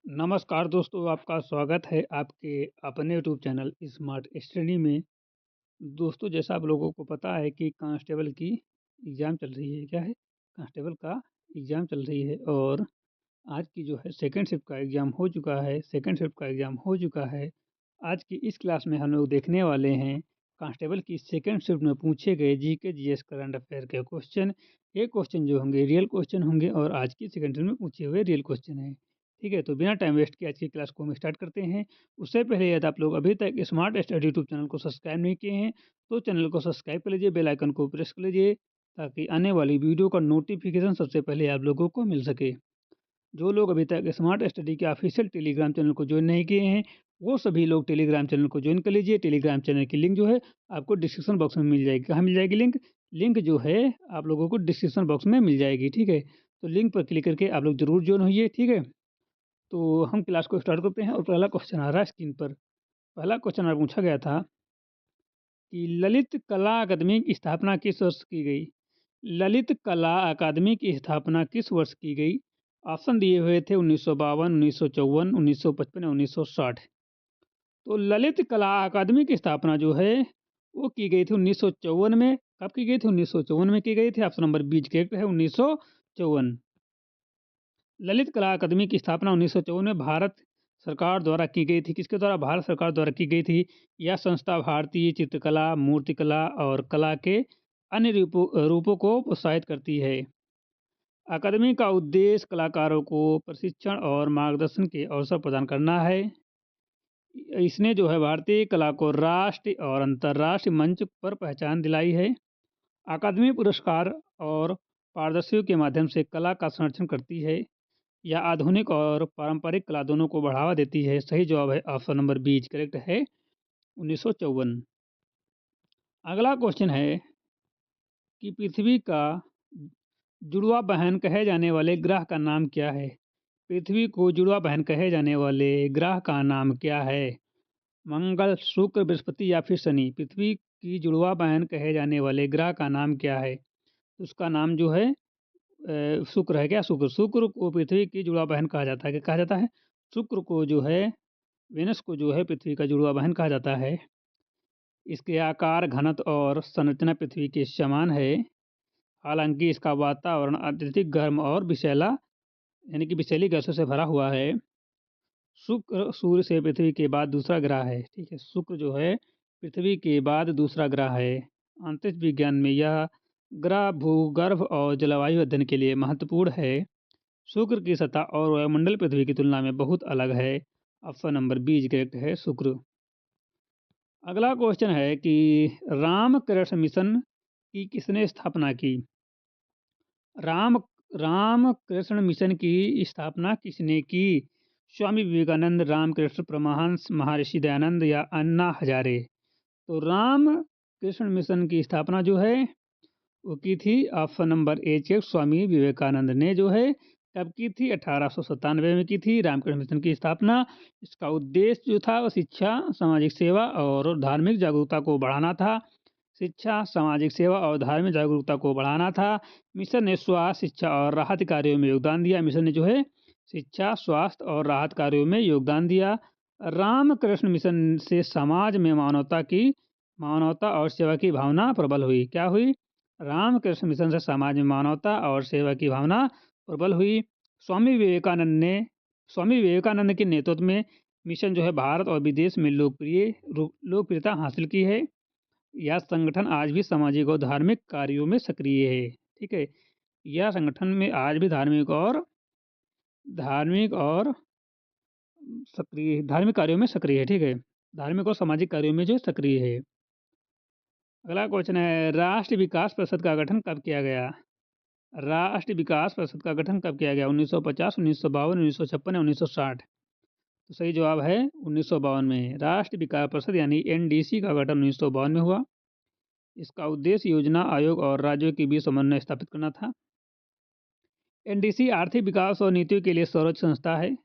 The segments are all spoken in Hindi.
नमस्कार दोस्तों, आपका स्वागत है आपके अपने यूट्यूब चैनल स्मार्ट स्टडी में। दोस्तों, जैसा आप लोगों को पता है कि कांस्टेबल की एग्ज़ाम चल रही है। क्या है? कांस्टेबल का एग्ज़ाम चल रही है और आज की जो है सेकंड शिफ्ट का एग्ज़ाम हो चुका है। आज की इस क्लास में हम लोग देखने वाले हैं कांस्टेबल की सेकंड शिफ्ट में पूछे गए जीके, जीएस, करंट अफेयर के क्वेश्चन। ये क्वेश्चन जो होंगे रियल क्वेश्चन होंगे और आज की सेकंड शिफ्ट में पूछे हुए रियल क्वेश्चन हैं। ठीक है, तो बिना टाइम वेस्ट किए आज की क्लास को हम स्टार्ट करते हैं। उससे पहले यदि आप लोग अभी तक स्मार्ट स्टडी यूट्यूब चैनल को सब्सक्राइब नहीं किए हैं तो चैनल को सब्सक्राइब कर लीजिए, बेल आइकन को प्रेस कर लीजिए ताकि आने वाली वीडियो का नोटिफिकेशन सबसे पहले आप लोगों को मिल सके। जो लोग अभी तक स्मार्ट स्टडी के ऑफिशियल टेलीग्राम चैनल को ज्वाइन नहीं किए हैं वो सभी लोग टेलीग्राम चैनल को ज्वाइन कर लीजिए। टेलीग्राम चैनल की लिंक जो है आपको डिस्क्रिप्शन बॉक्स में मिल जाएगी। कहाँ मिल जाएगी लिंक? लिंक जो है आप लोगों को डिस्क्रिप्शन बॉक्स में मिल जाएगी। ठीक है, तो लिंक पर क्लिक करके आप लोग जरूर ज्वाइन होइए। ठीक है, तो हम क्लास को स्टार्ट करते हैं और पहला क्वेश्चन आ रहा है स्क्रीन पर। पहला क्वेश्चन पूछा गया था कि ललित कला अकादमी की स्थापना किस वर्ष की गई? ललित कला अकादमी की स्थापना किस वर्ष की गई? ऑप्शन दिए हुए थे 1952, 1954, 1955 या 1960। तो ललित कला अकादमी की स्थापना जो है वो की गई थी 1954 में। कब की गई थी? 1954 में की गई थी। ऑप्शन नंबर बी करेक्ट है, 1954। ललित कला अकादमी की स्थापना 1954 में भारत सरकार द्वारा की गई थी। किसके द्वारा? भारत सरकार द्वारा की गई थी। यह संस्था भारतीय चित्रकला, मूर्तिकला और कला के अन्य रूपों को प्रोत्साहित करती है। अकादमी का उद्देश्य कलाकारों को प्रशिक्षण और मार्गदर्शन के अवसर प्रदान करना है। इसने जो है भारतीय कला को राष्ट्रीय और अंतर्राष्ट्रीय मंच पर पहचान दिलाई है। अकादमी पुरस्कार और पारदर्शियों के माध्यम से कला का संरक्षण करती है। यह आधुनिक और पारंपरिक कला दोनों को बढ़ावा देती है। सही जवाब है ऑप्शन नंबर बी करेक्ट है, 1954। अगला क्वेश्चन है कि पृथ्वी का जुड़वा बहन कहे जाने वाले ग्रह का नाम क्या है? पृथ्वी को जुड़वा बहन कहे जाने वाले ग्रह का नाम क्या है? मंगल, शुक्र, बृहस्पति या फिर शनि? पृथ्वी की जुड़वा बहन कहे जाने वाले ग्रह का नाम क्या है? उसका नाम जो है शुक्र है। क्या? शुक्र को पृथ्वी की जुड़वा बहन कहा जाता है। क्या कहा जाता है? शुक्र को जो है, वेनस को जो है पृथ्वी का जुड़वा बहन कहा जाता है। इसके आकार, घनत्व और संरचना पृथ्वी के समान है। हालांकि इसका वातावरण अत्यधिक गर्म और विषैला यानी कि विषैली गैसों से भरा हुआ है। शुक्र सूर्य से पृथ्वी के बाद दूसरा ग्रह है। ठीक है, शुक्र जो है पृथ्वी के बाद दूसरा ग्रह है। अंतरिक्ष विज्ञान में यह ग्रह भूगर्भ और जलवायु अध्ययन के लिए महत्वपूर्ण है। शुक्र की सतह और वायुमंडल पृथ्वी की तुलना में बहुत अलग है। ऑप्शन नंबर बी करेक्ट है, शुक्र। अगला क्वेश्चन है कि रामकृष्ण मिशन की किसने स्थापना की? राम रामकृष्ण मिशन की स्थापना किसने की? स्वामी विवेकानंद, रामकृष्ण परमहंस, महर्षि दयानंद या अन्ना हजारे? तो रामकृष्ण मिशन की स्थापना जो है वो की थी option number A check, Swami Vivekananda ने जो है कब की थी? 1897 में की थी रामकृष्ण मिशन की स्थापना। इसका उद्देश्य जो था वो शिक्षा, सामाजिक सेवा और धार्मिक जागरूकता को बढ़ाना था। शिक्षा, सामाजिक सेवा और धार्मिक जागरूकता को बढ़ाना था। मिशन ने स्वास्थ्य, शिक्षा और राहत कार्यों में योगदान दिया। मिशन ने जो है शिक्षा, स्वास्थ्य और राहत कार्यों में योगदान दिया। रामकृष्ण मिशन से समाज में मानवता और सेवा की भावना प्रबल हुई। क्या हुई? रामकृष्ण मिशन से समाज में मानवता और सेवा की भावना प्रबल हुई। स्वामी विवेकानंद के नेतृत्व में मिशन जो है भारत और विदेश में लोकप्रियता हासिल की है। यह संगठन आज भी सामाजिक और धार्मिक कार्यों में सक्रिय है। ठीक है, यह संगठन में आज भी धार्मिक और धार्मिक कार्यों में सक्रिय है। ठीक है, धार्मिक और सामाजिक कार्यों में जो सक्रिय है। अगला क्वेश्चन है राष्ट्रीय विकास परिषद का गठन कब किया गया? राष्ट्रीय विकास परिषद का गठन कब किया गया? 1950, 1952, 1956 या 1960? तो सही जवाब है 1952 में। राष्ट्रीय विकास परिषद यानी एनडीसी का गठन 1952 में हुआ। इसका उद्देश्य योजना आयोग और राज्यों के बीच समन्वय स्थापित करना था। एनडीसी आर्थिक विकास और नीतियों के लिए सर्वोच्च संस्था है।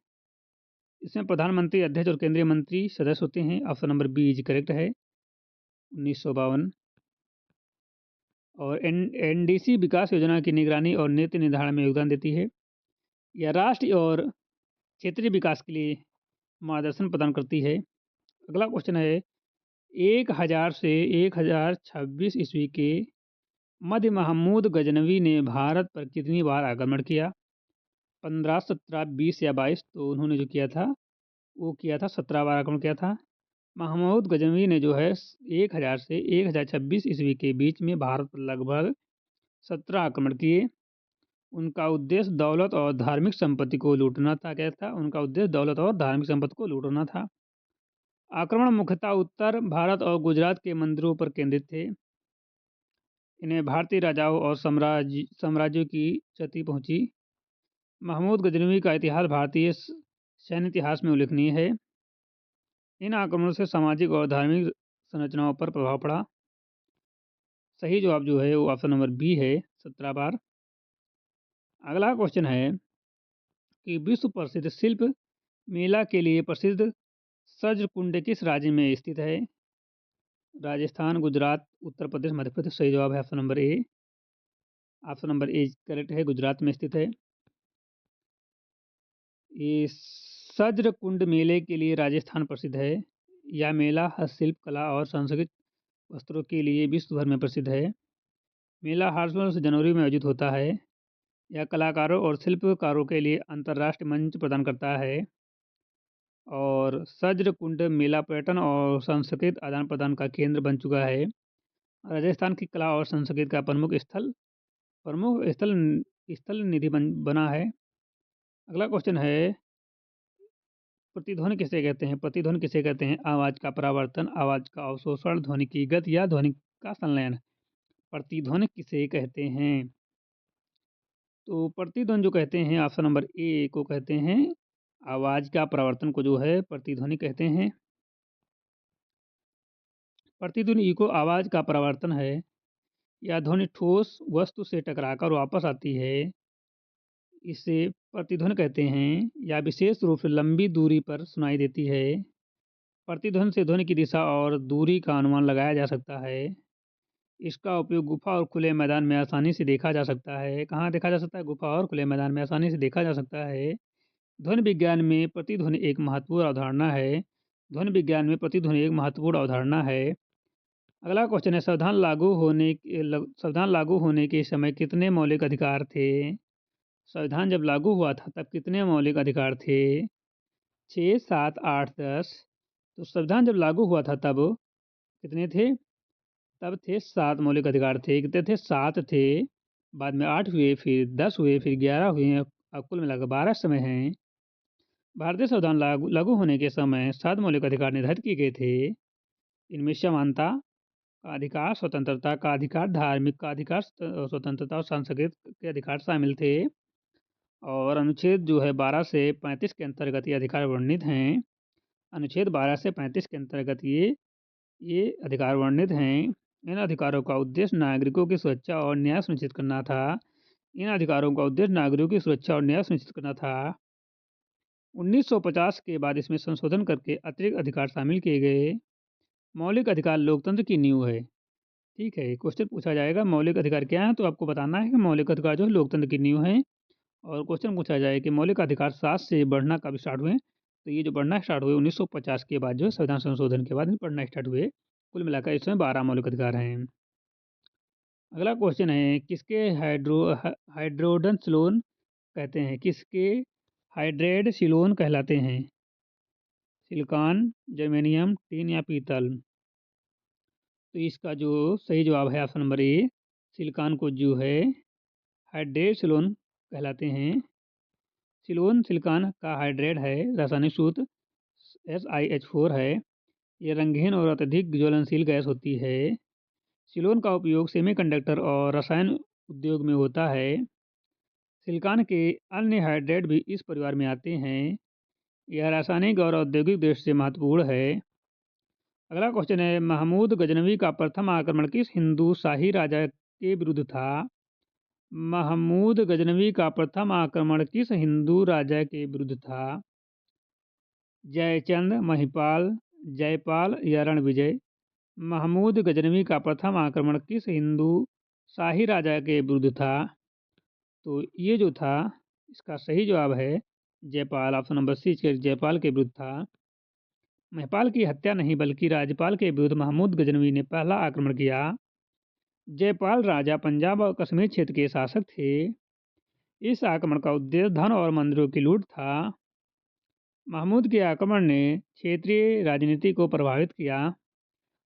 इसमें प्रधानमंत्री, अध्यक्ष और केंद्रीय मंत्री सदस्य होते हैं। ऑप्शन नंबर बी करेक्ट है, 1952। और एनडीसी विकास योजना की निगरानी और नीति निर्धारण में योगदान देती है। यह राष्ट्रीय और क्षेत्रीय विकास के लिए मार्गदर्शन प्रदान करती है। अगला क्वेश्चन है 1000 से 1026 ईस्वी के मध्य महमूद गजनवी ने भारत पर कितनी बार आक्रमण किया? 15, 17, 20 या 22? तो उन्होंने जो किया था वो किया था 17 बार आक्रमण किया था। महमूद गजनवी ने जो है 1000 से 1026 ईस्वी के बीच में भारत पर लगभग 17 आक्रमण किए। उनका उद्देश्य दौलत और धार्मिक संपत्ति को लूटना था। क्या था उनका उद्देश्य? दौलत और धार्मिक संपत्ति को लूटना था। आक्रमण मुख्यतः उत्तर भारत और गुजरात के मंदिरों पर केंद्रित थे। इन्हें भारतीय राजाओं और साम्राज्यों की क्षति पहुंची। महमूद गजनवी का इतिहास भारतीय सैन्य इतिहास में उल्लेखनीय है। इन आक्रमणों से सामाजिक और धार्मिक संरचनाओं पर प्रभाव पड़ा। सही जवाब जो है वो ऑप्शन नंबर बी है, 17 बार। अगला क्वेश्चन है कि विश्व प्रसिद्ध शिल्प मेला के लिए प्रसिद्ध सज्र कुंड किस राज्य में स्थित है? राजस्थान, गुजरात, उत्तर प्रदेश, मध्य प्रदेश? सही जवाब है option number A. Option number A correct है, गुजरात में स्थित है। ये सज्र कुंड मेले के लिए राजस्थान प्रसिद्ध है। यह मेला हस्तशिल्प कला और सांस्कृतिक वस्त्रों के लिए विश्व भर में प्रसिद्ध है। मेला हर वर्ष जनवरी में आयोजित होता है। यह कलाकारों और शिल्पकारों के लिए अंतर्राष्ट्रीय मंच प्रदान करता है। और सज्र कुंड मेला पर्यटन और सांस्कृतिक आदान प्रदान का केंद्र बन चुका है। राजस्थान की कला और संस्कृति का प्रमुख स्थल निधि बना है। अगला क्वेश्चन है प्रतिध्वनि किसे कहते हैं? प्रतिध्वनि किसे कहते हैं? आवाज का परावर्तन, आवाज का अवशोषण, ध्वनि की गति या ध्वनि का संलयन। प्रतिध्वनि किसे कहते हैं? तो प्रतिध्वनि जो कहते हैं ऑप्शन नंबर ए को कहते हैं आवाज का परावर्तन को जो है प्रतिध्वनि कहते हैं। प्रतिध्वनि को आवाज का परावर्तन है। यह ध्वनि ठोस वस्तु से टकराकर वापस आती है, इसे प्रतिध्वनि कहते हैं। या विशेष रूप से लंबी दूरी पर सुनाई देती है। प्रतिध्वनि से ध्वनि की दिशा और दूरी का अनुमान लगाया जा सकता है। इसका उपयोग गुफा और खुले मैदान में आसानी से देखा जा सकता है। कहाँ देखा जा सकता है? गुफा और खुले मैदान में आसानी से देखा जा सकता है। ध्वनि विज्ञान में प्रतिध्वनि एक महत्वपूर्ण अवधारणा है। ध्वनि विज्ञान में प्रतिध्वनि एक महत्वपूर्ण अवधारणा है। अगला क्वेश्चन है संविधान लागू होने के समय कितने मौलिक अधिकार थे? संविधान जब लागू हुआ था तब कितने मौलिक अधिकार थे? 6, 7, 8, 10? तो संविधान जब लागू हुआ था तब कितने थे? तब थे 7 मौलिक अधिकार थे। कितने थे? 7 थे। बाद में 8 हुए, फिर 10 हुए, फिर 11 हुए, अब कुल मिलाकर 12 समय हैं। भारतीय संविधान लागू होने के समय 7 मौलिक अधिकार निर्धारित किए गए थे। इनमें समानता का अधिकार, स्वतंत्रता का अधिकार, धार्मिक का अधिकार, स्वतंत्रता और सांस्कृतिक के अधिकार शामिल थे। और अनुच्छेद जो है 12 से 35 के अंतर्गत ये अधिकार वर्णित हैं। अनुच्छेद 12 से 35 के अंतर्गत ये अधिकार वर्णित हैं। इन अधिकारों का उद्देश्य नागरिकों की सुरक्षा और न्याय सुनिश्चित करना था। इन अधिकारों का उद्देश्य नागरिकों की सुरक्षा और न्याय सुनिश्चित करना था। 1950 के बाद इसमें संशोधन करके अतिरिक्त अधिकार शामिल किए गए। मौलिक अधिकार लोकतंत्र की नींव है। ठीक है, क्वेश्चन पूछा जाएगा मौलिक अधिकार क्या है, तो आपको बताना है कि मौलिक अधिकार जो है लोकतंत्र की नींव है। और क्वेश्चन पूछा जाए कि मौलिक अधिकार 7 से बढ़ना कब स्टार्ट हुए, तो ये जो बढ़ना स्टार्ट हुए 1950 के बाद, जो है संविधान संशोधन के बाद बढ़ना स्टार्ट हुए। कुल मिलाकर इसमें 12 मौलिक अधिकार हैं। अगला क्वेश्चन है किसके हाइड्रोजन सिलोन कहते हैं? किसके हाइड्रेड सिलोन कहलाते हैं? सिलिकॉन, जर्मेनियम, टिन या पीतल? तो इसका जो सही जवाब है ऑप्शन नंबर ए, सिलिकॉन को जो है हाइड्रेड सिलोन कहलाते हैं। सिलोन सिलिकॉन का हाइड्रेट है। रासायनिक सूत्र SiH4 है। ये रंगहीन और अत्यधिक ज्वलनशील गैस होती है। सिलोन का उपयोग सेमीकंडक्टर और रसायन उद्योग में होता है। सिलिकॉन के अन्य हाइड्रेट भी इस परिवार में आते हैं। यह रासायनिक और औद्योगिक दृष्टि से महत्वपूर्ण है। अगला क्वेश्चन है महमूद गजनवी का प्रथम आक्रमण किस हिंदू शाही राजा के विरुद्ध था? महमूद गजनवी का प्रथम आक्रमण किस हिंदू राजा के विरुद्ध था? जयचंद, महिपाल, जयपाल या रणविजय? महमूद गजनवी का प्रथम आक्रमण किस हिंदू शाही राजा के विरुद्ध था? तो ये जो था इसका सही जवाब है Jaipal, option number C Jaipal के विरुद्ध था। महिपाल की हत्या नहीं बल्कि राज्यपाल के विरुद्ध महमूद गजनवी ने पहला आक्रमण किया। जयपाल राजा पंजाब और कश्मीर क्षेत्र के शासक थे। इस आक्रमण का उद्देश्य धन और मंदिरों की लूट था। महमूद के आक्रमण ने क्षेत्रीय राजनीति को प्रभावित किया।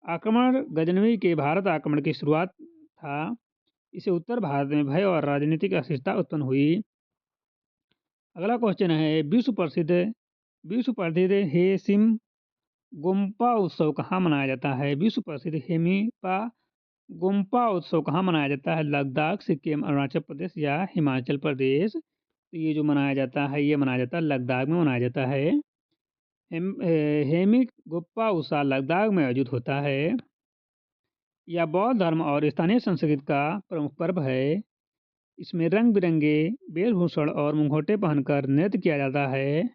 आक्रमण गजनवी के भारत आक्रमण की शुरुआत था। इससे उत्तर भारत में भय और राजनीतिक अस्थिरता उत्पन्न हुई। अगला क्वेश्चन है विश्व प्रसिद्ध हेसिम गोम्पा उत्सव कहाँ मनाया जाता है? विश्व प्रसिद्ध हेमिपा गोम्पा उत्सव कहाँ मनाया जाता है? लद्दाख, सिक्किम, अरुणाचल प्रदेश या हिमाचल प्रदेश? तो ये जो मनाया जाता है ये मनाया जाता है लद्दाख में मनाया जाता है। हेमिक गोप्पा उत्सव लद्दाख में आयोजित होता है। यह बौद्ध धर्म और स्थानीय संस्कृति का प्रमुख पर्व है। इसमें रंग बिरंगे वेशभूषण और मुखौटे पहनकर नृत्य किया जाता है।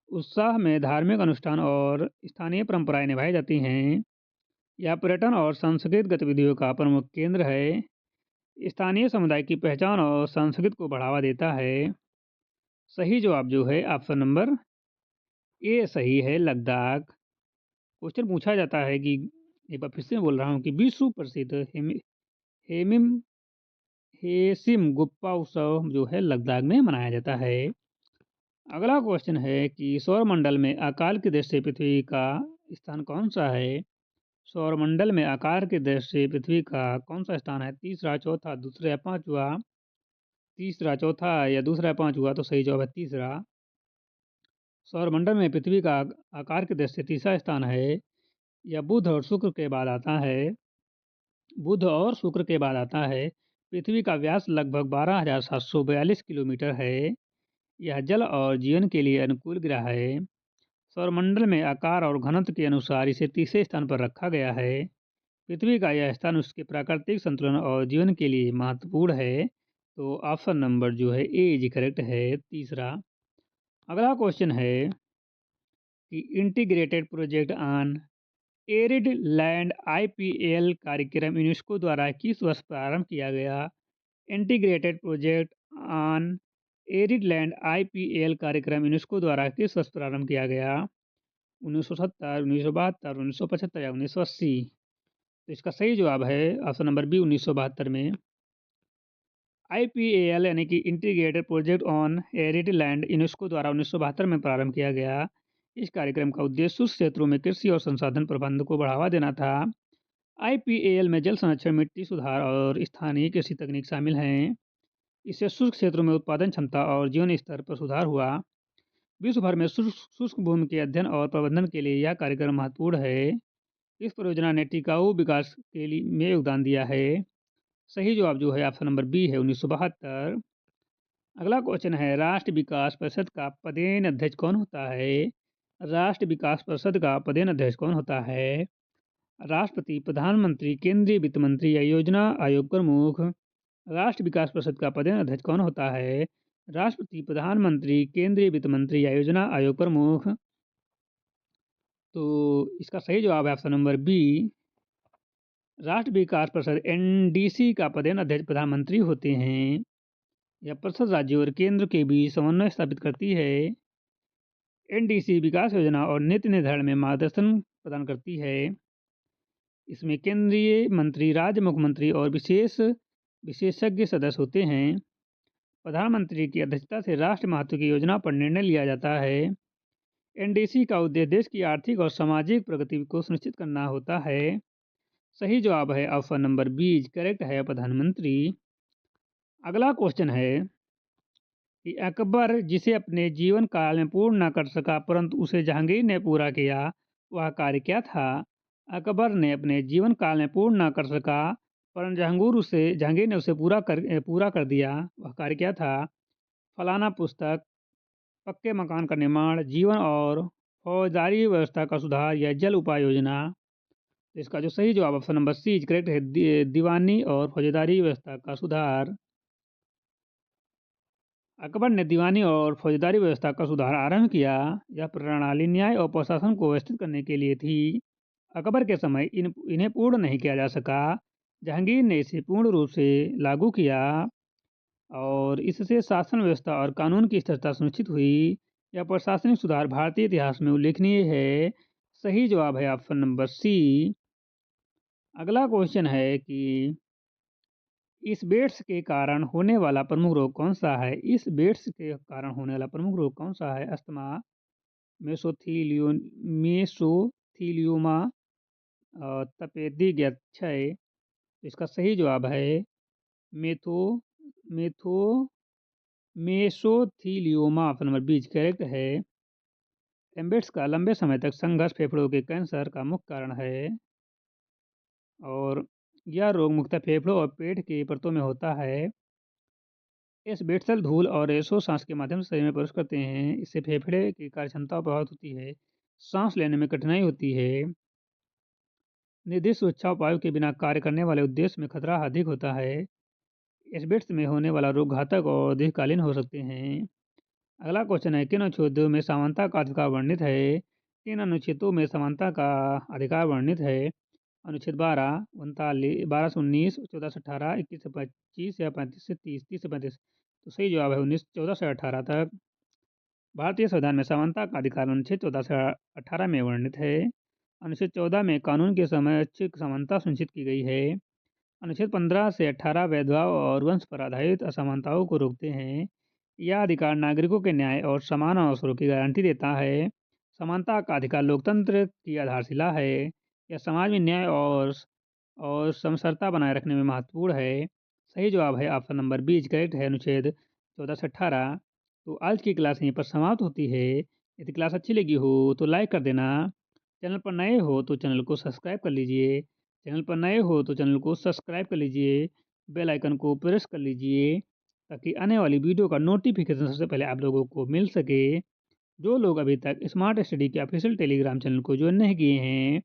उत्साह में धार्मिक अनुष्ठान और स्थानीय परंपराएं निभाई जाती हैं। यह पर्यटन और सांस्कृतिक गतिविधियों का प्रमुख केंद्र है। स्थानीय समुदाय की पहचान और संस्कृति को बढ़ावा देता है। सही जवाब जो है ऑप्शन नंबर ए सही है, लद्दाख। क्वेश्चन पूछा जाता है कि एक बार फिर से बोल रहा हूँ कि विश्व प्रसिद्ध हेमिम हेसिम गुप्पा उत्सव जो है लद्दाख में मनाया जाता है। अगला क्वेश्चन है कि सौरमंडल में आकार की दृष्टि से पृथ्वी का स्थान कौन सा है? सौरमंडल में आकार की दृष्टि से पृथ्वी का कौन सा स्थान है? तीसरा, चौथा, दूसरा या पांचवा? तीसरा, चौथा या दूसरा या पांचवा? तो सही जवाब है तीसरा। सौरमंडल में पृथ्वी का आकार की दृष्टि से तीसरा स्थान है। यह बुध और शुक्र के बाद आता है। बुध और शुक्र के बाद आता है। पृथ्वी का व्यास लगभग 12,742 किलोमीटर है। यह जल और जीवन के लिए अनुकूल ग्रह है। सौरमंडल में आकार और घनत्व के अनुसार इसे तीसरे स्थान पर रखा गया है। पृथ्वी का यह स्थान उसके प्राकृतिक संतुलन और जीवन के लिए महत्वपूर्ण है। तो ऑप्शन नंबर जो है ए इज करेक्ट है, तीसरा। अगला क्वेश्चन है कि integrated project on arid land IPL कार्यक्रम यूनेस्को द्वारा किस वर्ष प्रारंभ किया गया? Integrated project on arid land IPL कार्यक्रम यूनेस्को द्वारा किस वर्ष प्रारंभ किया गया? 1970, 1972, 1975 या 1980? तो इसका सही जवाब है ऑप्शन नंबर बी 1972 में। आईपीएल यानी कि integrated project on arid land UNESCO द्वारा 1972 में प्रारंभ किया गया। इस कार्यक्रम का उद्देश्य शुष्क क्षेत्रों में कृषि और संसाधन प्रबंधन को बढ़ावा देना था। आईपीएल में जल संरक्षण, मिट्टी सुधार और स्थानीय कृषि तकनीक शामिल हैं। इससे शुष्क क्षेत्रों में उत्पादन क्षमता और जीवन स्तर पर सुधार हुआ। विश्व भर में शुष्क भूमि के अध्ययन और प्रबंधन के लिए यह कार्यक्रम महत्वपूर्ण है। इस परियोजना ने टिकाऊ विकास के लिए में योगदान दिया है। सही जवाब जो है ऑप्शन नंबर बी है 1972। अगला क्वेश्चन है राष्ट्र विकास परिषद का पदेन अध्यक्ष कौन होता है? राष्ट्र विकास परिषद का पदेन अध्यक्ष कौन होता है? राष्ट्रपति, प्रधानमंत्री, केंद्रीय वित्त मंत्री या योजना आयोग प्रमुख? राष्ट्र विकास परिषद का पदेन अध्यक्ष कौन होता है? राष्ट्रपति, प्रधानमंत्री, केंद्रीय वित्त मंत्री या योजना आयोग प्रमुख? तो इसका सही जवाब है ऑप्शन नंबर बी। राष्ट्र विकास परिषद एनडीसी का पदेन अध्यक्ष प्रधानमंत्री होते हैं। यह परिषद राज्यों और केंद्र के बीच समन्वय स्थापित करती है। एनडीसी विकास योजना और नीति निर्धारण में मार्गदर्शन प्रदान करती है। इसमें केंद्रीय मंत्री, राज्य मुख्यमंत्री और विशेषज्ञ सदस्य होते हैं। प्रधानमंत्री की अध्यक्षता से राष्ट्र महत्व की योजना पर निर्णय लिया जाता है। एनडीसी का उद्देश्य देश की आर्थिक और सामाजिक प्रगति को सुनिश्चित करना होता है। सही जवाब है ऑप्शन नंबर बी करेक्ट है, प्रधानमंत्री। अगला क्वेश्चन है कि अकबर जिसे अपने जीवन काल में पूर्ण न कर सका परंतु उसे जहांगीर ने पूरा किया, वह कार्य क्या था? अकबर ने अपने जीवन काल में पूर्ण न कर सका परंतु जहांगीर ने उसे पूरा कर दिया, वह कार्य क्या था? फलाना पुस्तक, पक्के मकान का निर्माण, जीवन और फौजदारी व्यवस्था का सुधार या जल उपाय योजना? तो इसका जो सही जवाब ऑप्शन नंबर सी करेक्ट है, दीवानी और फौजदारी व्यवस्था का सुधार। अकबर ने दीवानी और फौजदारी व्यवस्था का सुधार आरंभ किया। यह प्रणाली न्याय और प्रशासन को व्यवस्थित करने के लिए थी। अकबर के समय इन्हें पूर्ण नहीं किया जा सका। जहांगीर ने इसे पूर्ण रूप से लागू किया और इससे शासन व्यवस्था और कानून की स्थिरता सुनिश्चित हुई। या प्रशासनिक सुधार भारतीय इतिहास में उल्लेखनीय है? सही जवाब है ऑप्शन नंबर सी। अगला क्वेश्चन है कि इस बेट्स के कारण होने वाला प्रमुख रोग कौन सा है? इस बेट्स के कारण होने वाला प्रमुख रोग कौन सा है? अस्थमा, मेसोथीलियो मेसोथीलियोमा, तपेदिक या क्षय। तो इसका सही जवाब है मेथो मेथो मेसोथीलियोमा, ऑप्शन नंबर बी करेक्ट है। एम्बेड्स का लंबे समय तक संघर्ष फेफड़ों के कैंसर का मुख्य कारण है और यह रोग मुख्यतः फेफड़ों और पेट की परतों में होता है। एस्बेस्टस धूल और रेशों सांस के माध्यम से शरीर में प्रवेश करते हैं। इससे फेफड़े की कार्यक्षमता प्रभावित होती है, सांस लेने में कठिनाई होती है। निर्दिष्ट सुरक्षा उपायों के बिना कार्य करने वाले उद्देश्य में खतरा अधिक होता है। एस्बेस्टस में होने वाला रोग घातक और दीर्घकालीन हो सकते हैं। अगला क्वेश्चन है किन अनुच्छेदों में समानता का अधिकार वर्णित है? किन अनुच्छेदों में समानता का अधिकार वर्णित है? अनुच्छेद 12, 39, 12 से 19, 14 से 18, 21 से 25 या 35 से 30, 30 से 35। तो सही जवाब है 19, 14 से 18 तक। भारतीय संविधान में समानता का अधिकार अनुच्छेद 14 से 18 में वर्णित है। अनुच्छेद 14 में कानून के समय ऐच्छिक समानता सुनिश्चित की गई है। अनुच्छेद 15 से 18 भेदभाव और वंश पर आधारित असमानताओं को रोकते हैं। यह अधिकार नागरिकों के न्याय और समान अवसरों की गारंटी देता है। समानता का अधिकार लोकतंत्र की आधारशिला है। यह समाज में न्याय और समसरता बनाए रखने में महत्वपूर्ण है। सही जवाब है ऑप्शन नंबर बी करेक्ट है, अनुच्छेद 14 से 18। तो आज की क्लास यहीं पर समाप्त होती है। यदि क्लास अच्छी लगी हो तो लाइक कर देना। चैनल पर नए हो तो चैनल को सब्सक्राइब कर लीजिए। चैनल पर नए हो तो चैनल को सब्सक्राइब कर लीजिए, बेल आइकन को प्रेस कर लीजिए ताकि आने वाली वीडियो का नोटिफिकेशन सबसे पहले आप लोगों को मिल सके। जो लोग अभी तक स्मार्ट स्टडी के ऑफिशियल टेलीग्राम चैनल को ज्वाइन नहीं किए हैं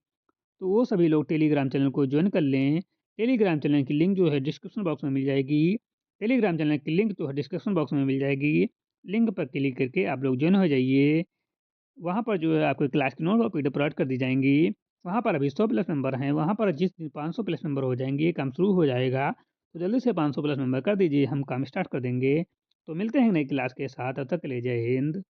तो वो सभी लोग टेलीग्राम चैनल को ज्वाइन कर लें। टेलीग्राम चैनल की लिंक जो है डिस्क्रिप्शन बॉक्स में मिल जाएगी। टेलीग्राम चैनल की लिंक जो है डिस्क्रिप्शन बॉक्स में मिल जाएगी। लिंक पर क्लिक करके आप लोग ज्वाइन हो जाइए। वहाँ पर जो है आपको क्लास की नोट और पीडीएफ प्रोवाइड कर दी जाएंगी। वहाँ पर अभी 100 प्लस मेंबर हैं। वहाँ पर जिस दिन 500 प्लस मेंबर हो जाएंगे काम शुरू हो जाएगा, तो जल्दी से 500 प्लस मेंबर कर दीजिए, हम काम स्टार्ट कर देंगे। तो मिलते हैं नई क्लास के साथ, तब तक के लिए जय हिंद।